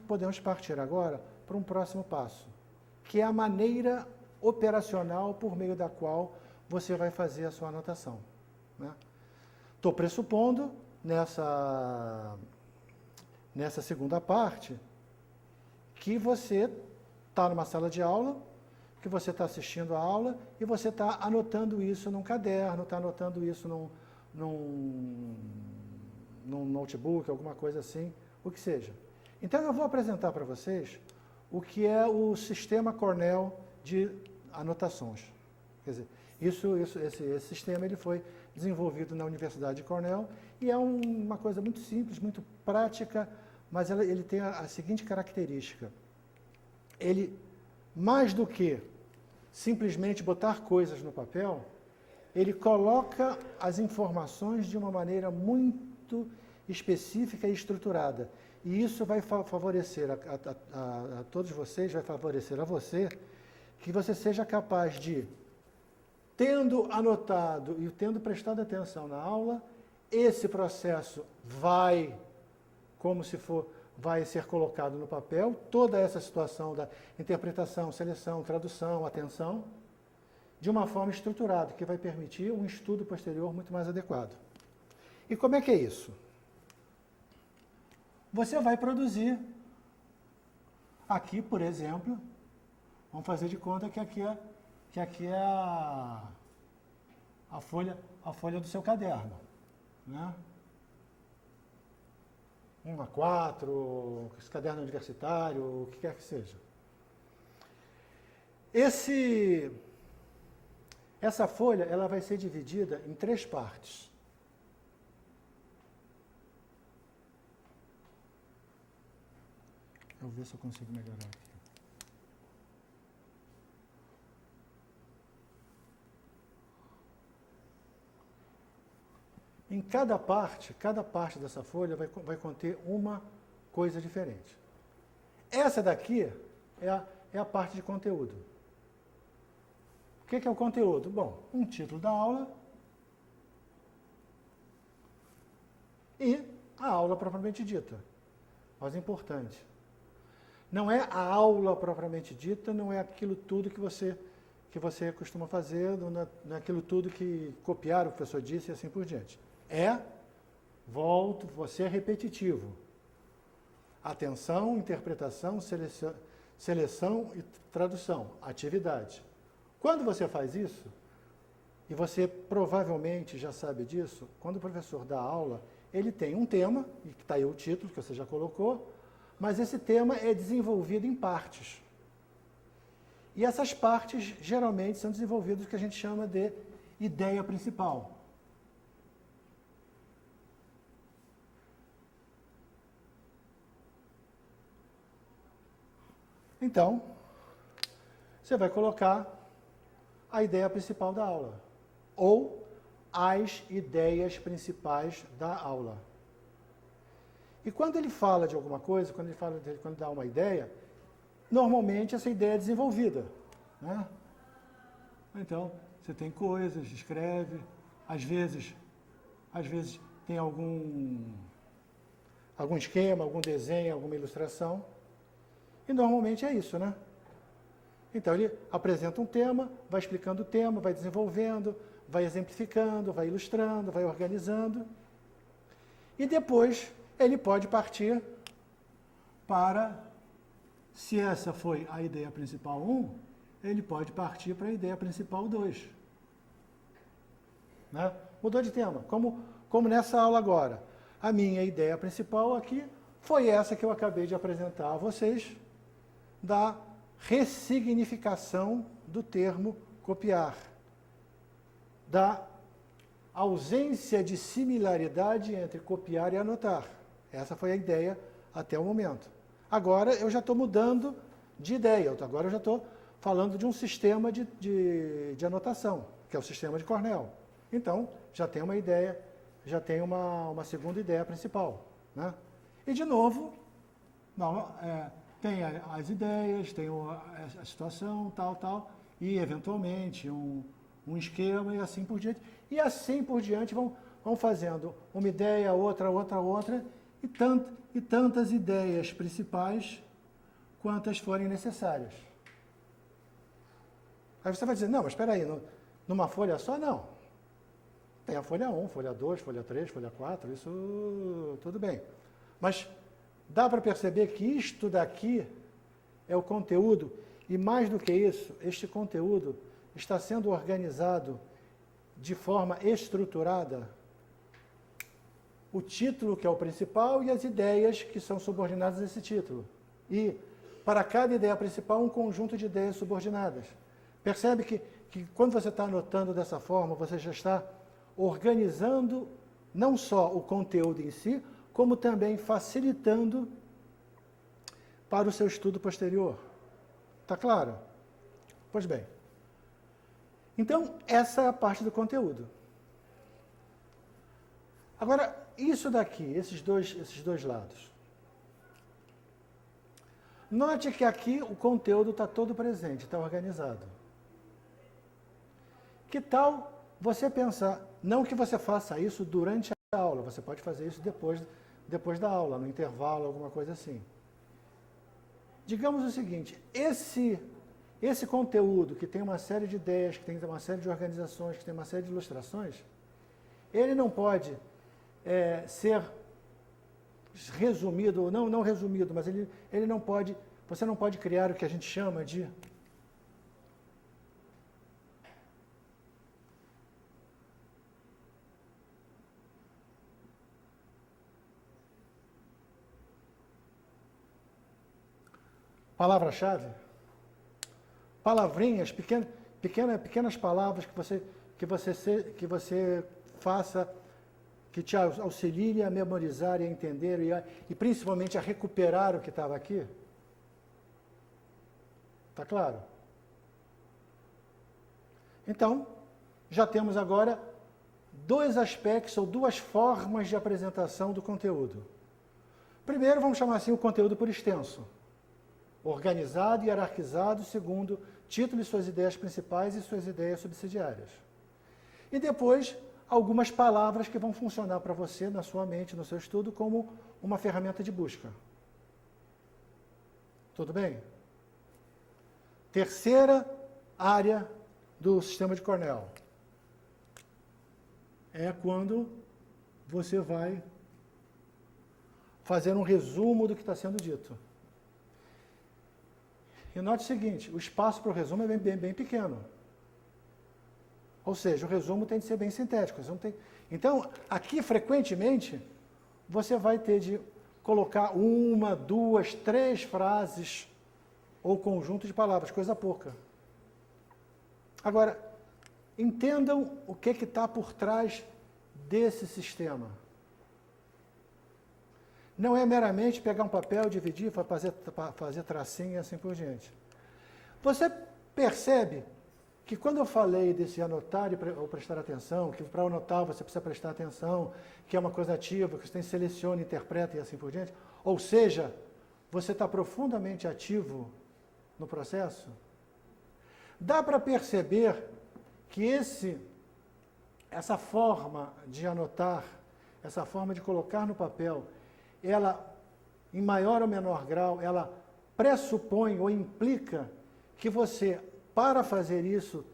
podemos partir agora para um próximo passo, que é a maneira operacional por meio da qual você vai fazer a sua anotação. Estou pressupondo, nessa segunda parte, que você está numa sala de aula, que você está assistindo a aula e você está anotando isso num caderno, está anotando isso num notebook, alguma coisa assim, o que seja. Então eu vou apresentar para vocês o que é o sistema Cornell de anotações. Quer dizer, esse sistema ele foi desenvolvido na Universidade de Cornell e é uma coisa muito simples, muito prática, mas ele tem a seguinte característica. Ele, mais do que simplesmente botar coisas no papel, ele coloca as informações de uma maneira muito específica e estruturada. E isso vai favorecer a todos vocês, vai favorecer a você, que você seja capaz de, tendo anotado e tendo prestado atenção na aula, esse processo vai ser colocado no papel, toda essa situação da interpretação, seleção, tradução, atenção, de uma forma estruturada, que vai permitir um estudo posterior muito mais adequado. E como é que é isso? Você vai produzir, aqui, por exemplo, vamos fazer de conta que aqui é a folha do seu caderno, né? 1:4, esse caderno universitário, o que quer que seja. Essa folha ela vai ser dividida em 3 partes. Eu vou ver se eu consigo melhorar aqui. Em cada parte dessa folha vai conter uma coisa diferente. Essa daqui é a parte de conteúdo. O que é o conteúdo? Bom, um título da aula e a aula propriamente dita. Mas importante. Não é a aula propriamente dita, não é aquilo tudo que você costuma fazer, não é aquilo tudo que copiar o professor disse e assim por diante. Você é repetitivo. Atenção, interpretação, seleção e tradução, atividade. Quando você faz isso, e você provavelmente já sabe disso, quando o professor dá aula, ele tem um tema, e que está aí o título que você já colocou, mas esse tema é desenvolvido em partes. E essas partes geralmente são desenvolvidas o que a gente chama de ideia principal. Então, você vai colocar a ideia principal da aula, ou as ideias principais da aula. E quando ele fala de alguma coisa, quando dá uma ideia, normalmente essa ideia é desenvolvida, né? Então, você tem coisas, escreve, às vezes tem algum esquema, algum desenho, alguma ilustração, e normalmente é isso, né? Então, ele apresenta um tema, vai explicando o tema, vai desenvolvendo, vai exemplificando, vai ilustrando, vai organizando. E depois, ele pode partir para, se essa foi a ideia principal 1, ele pode partir para a ideia principal 2. Né? Mudou de tema, como nessa aula agora. A minha ideia principal aqui foi essa que eu acabei de apresentar a vocês, da ressignificação do termo copiar, da ausência de similaridade entre copiar e anotar. Essa foi a ideia até o momento. Agora eu já estou mudando de ideia, agora eu já estou falando de um sistema de anotação, que é o sistema de Cornell. Então, já tem uma ideia, já tem uma segunda ideia principal. Né? E, de novo, tem as ideias, tem a situação, tal, e, eventualmente, um esquema, e assim por diante. E assim por diante vão fazendo uma ideia, outra, e tantas ideias principais quantas forem necessárias. Aí você vai dizer, não, mas espera aí, numa folha só, não. Tem a folha 1, folha 2, folha 3, folha 4, isso tudo bem. Mas dá para perceber que isto daqui é o conteúdo, e mais do que isso, este conteúdo está sendo organizado de forma estruturada. O título, que é o principal, e as ideias que são subordinadas a esse título. E, para cada ideia principal, um conjunto de ideias subordinadas. Percebe que quando você está anotando dessa forma, você já está organizando não só o conteúdo em si, como também facilitando para o seu estudo posterior. Está claro? Pois bem. Então, essa é a parte do conteúdo. Agora, isso daqui, esses dois lados. Note que aqui o conteúdo está todo presente, está organizado. Que tal você pensar, não que você faça isso durante a aula, você pode fazer isso depois da aula, no intervalo, alguma coisa assim. Digamos o seguinte, esse conteúdo que tem uma série de ideias, que tem uma série de organizações, que tem uma série de ilustrações, ele não pode ser resumido, ou não resumido, mas ele não pode, você não pode criar o que a gente chama de palavra-chave, palavrinhas, pequenas palavras que você faça, que te auxilie a memorizar e a entender e principalmente a recuperar o que estava aqui. Está claro? Então, já temos agora dois aspectos ou duas formas de apresentação do conteúdo. Primeiro, vamos chamar assim o conteúdo por extenso. Organizado e hierarquizado segundo título e suas ideias principais e suas ideias subsidiárias. E depois, algumas palavras que vão funcionar para você, na sua mente, no seu estudo, como uma ferramenta de busca. Tudo bem? Terceira área do sistema de Cornell. É quando você vai fazer um resumo do que está sendo dito. E note o seguinte, o espaço para o resumo é bem pequeno. Ou seja, o resumo tem de ser bem sintético. Então, aqui, frequentemente, você vai ter de colocar 1, 2, 3 frases ou conjunto de palavras, coisa pouca. Agora, entendam o que está por trás desse sistema. Não é meramente pegar um papel, dividir, fazer tracinho e assim por diante. Você percebe que quando eu falei desse anotar ou prestar atenção, que para anotar você precisa prestar atenção, que é uma coisa ativa, que você tem seleciona, interpreta e assim por diante, ou seja, você está profundamente ativo no processo, dá para perceber que essa forma de anotar, essa forma de colocar no papel, ela, em maior ou menor grau, ela pressupõe ou implica que você, para fazer isso,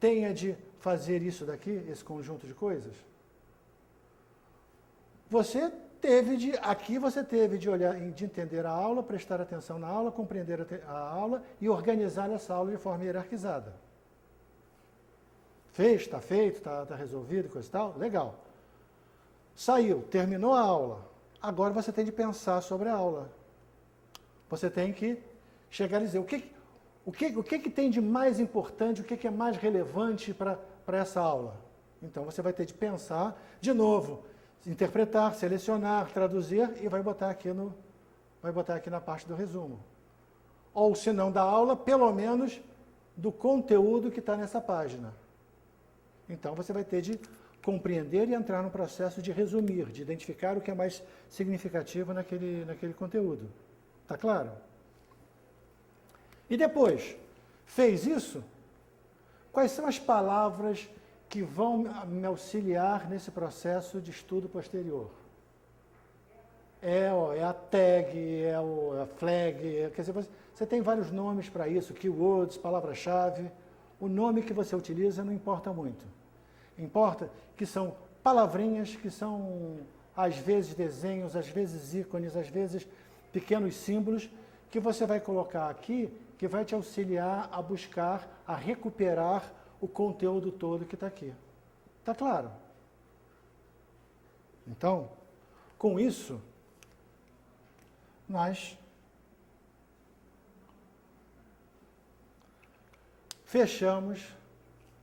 tenha de fazer isso daqui, esse conjunto de coisas? Aqui você teve de olhar, de entender a aula, prestar atenção na aula, compreender a aula e organizar essa aula de forma hierarquizada. Fez, está feito, está resolvido, coisa e tal, legal. Saiu, terminou a aula. Agora você tem de pensar sobre a aula. Você tem que chegar e dizer o que tem de mais importante, o que é mais relevante para essa aula. Então você vai ter de pensar, de novo, interpretar, selecionar, traduzir e vai botar aqui na parte do resumo. Ou se não da aula, pelo menos do conteúdo que está nessa página. Então você vai ter de compreender e entrar no processo de resumir, de identificar o que é mais significativo naquele conteúdo. Está claro? E depois, fez isso? Quais são as palavras que vão me auxiliar nesse processo de estudo posterior? é a tag, é a flag, quer dizer, você tem vários nomes para isso, keywords, palavra-chave. O nome que você utiliza não importa muito. Importa que são palavrinhas, que são às vezes desenhos, às vezes ícones, às vezes pequenos símbolos, que você vai colocar aqui, que vai te auxiliar a buscar, a recuperar o conteúdo todo que está aqui. Está claro? Então, com isso, nós fechamos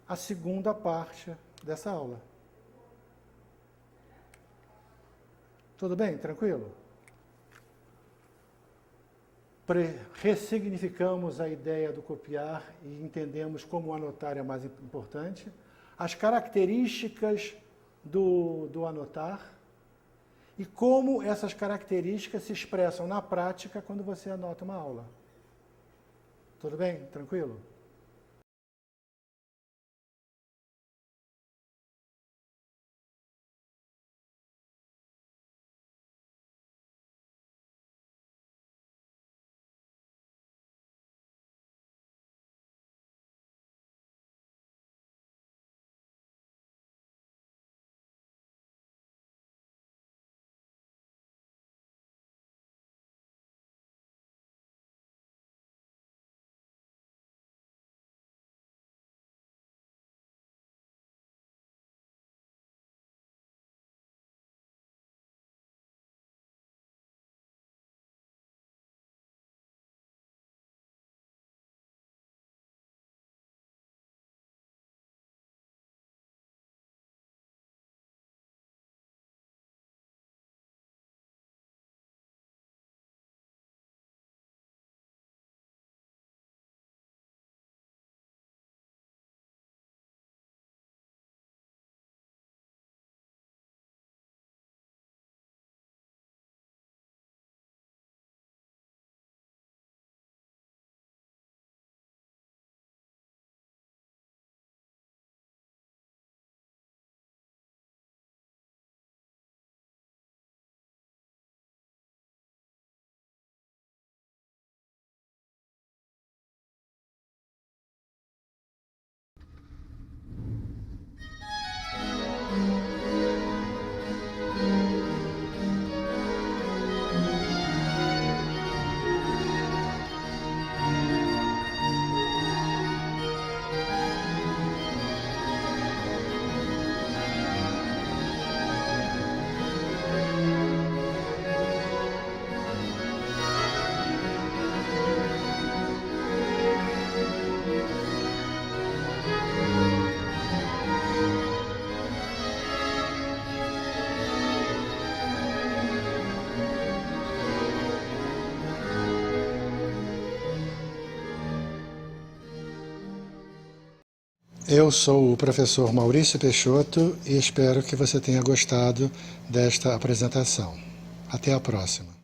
a segunda parte dessa aula. Tudo bem? Tranquilo? Ressignificamos a ideia do copiar e entendemos como anotar é mais importante. As características do anotar e como essas características se expressam na prática quando você anota uma aula. Tudo bem? Tranquilo? Eu sou o professor Maurício Peixoto e espero que você tenha gostado desta apresentação. Até a próxima.